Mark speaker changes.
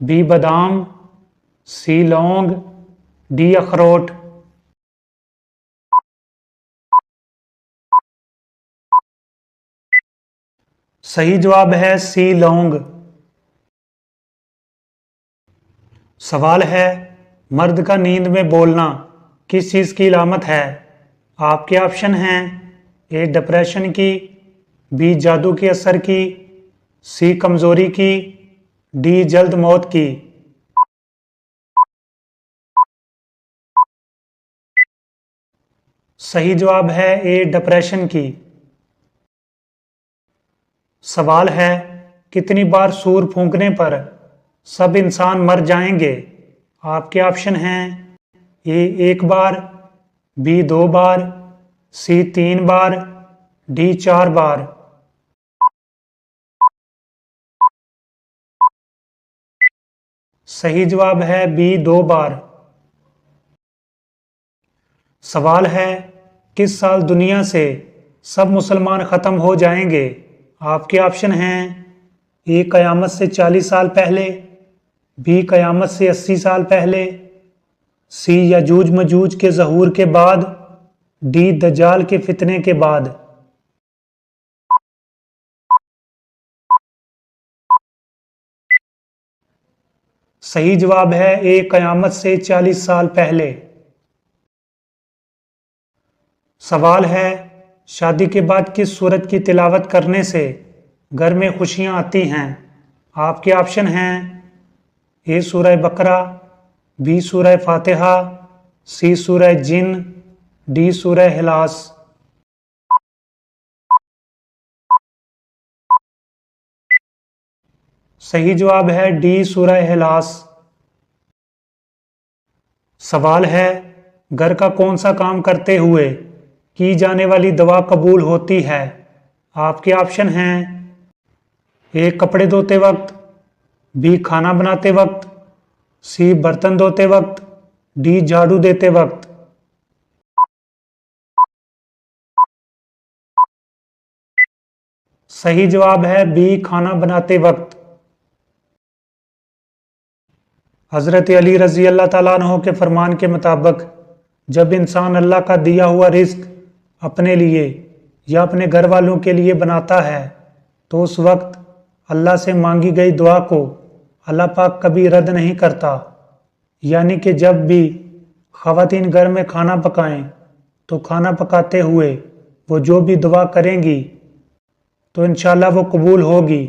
Speaker 1: B बादाम, सी लौंग, D अखरोट। सही जवाब है सी लौंग। सवाल है, मर्द का नींद में बोलना किस चीज़ की अलामत है? आपके ऑप्शन हैं ए डिप्रेशन की, बी जादू के असर की, सी कमज़ोरी की, डी जल्द मौत की। सही जवाब है ए डिप्रेशन की। सवाल है, कितनी बार सूर फूंकने पर सब इंसान मर जाएंगे? आपके ऑप्शन हैं ए एक बार, बी 2 बार, सी 3 बार, डी 4 बार। सही जवाब है बी 2 बार। सवाल है, किस साल दुनिया से सब मुसलमान ख़त्म हो जाएंगे? आपके ऑप्शन हैं ए क़यामत से 40 साल पहले, बी क़यामत से 80 साल पहले, सी यजूज मजूज के ज़हूर के बाद, डी दज्जाल के फितने के बाद। सही जवाब है ए क़यामत से 40 साल पहले। सवाल है, शादी के बाद किस सूरत की तिलावत करने से घर में खुशियां आती हैं? आपके ऑप्शन हैं ए सूरह बकरा, बी सूरह फातिहा, सी सूरह जिन, डी सूरह हिलास। सही जवाब है डी सूरह हिलास। सवाल है, घर का कौन सा काम करते हुए की जाने वाली दुआ कबूल होती है? आपके ऑप्शन हैं ए कपड़े धोते वक्त, बी खाना बनाते वक्त, सी बर्तन धोते वक्त, डी झाड़ू देते वक्त। सही जवाब है बी खाना बनाते वक्त। हज़रत अली रज़ी अल्लाह ताला अन्हो के फरमान के मुताबिक जब इंसान अल्लाह का दिया हुआ रिस्क अपने लिए या अपने घर वालों के लिए बनाता है तो उस वक्त अल्लाह से मांगी गई दुआ को अल्लाह पाक कभी रद्द नहीं करता। यानी कि जब भी ख़वातीन घर में खाना पकाएं तो खाना पकाते हुए वो जो भी दुआ करेंगी तो इंशाअल्लाह वो कबूल होगी।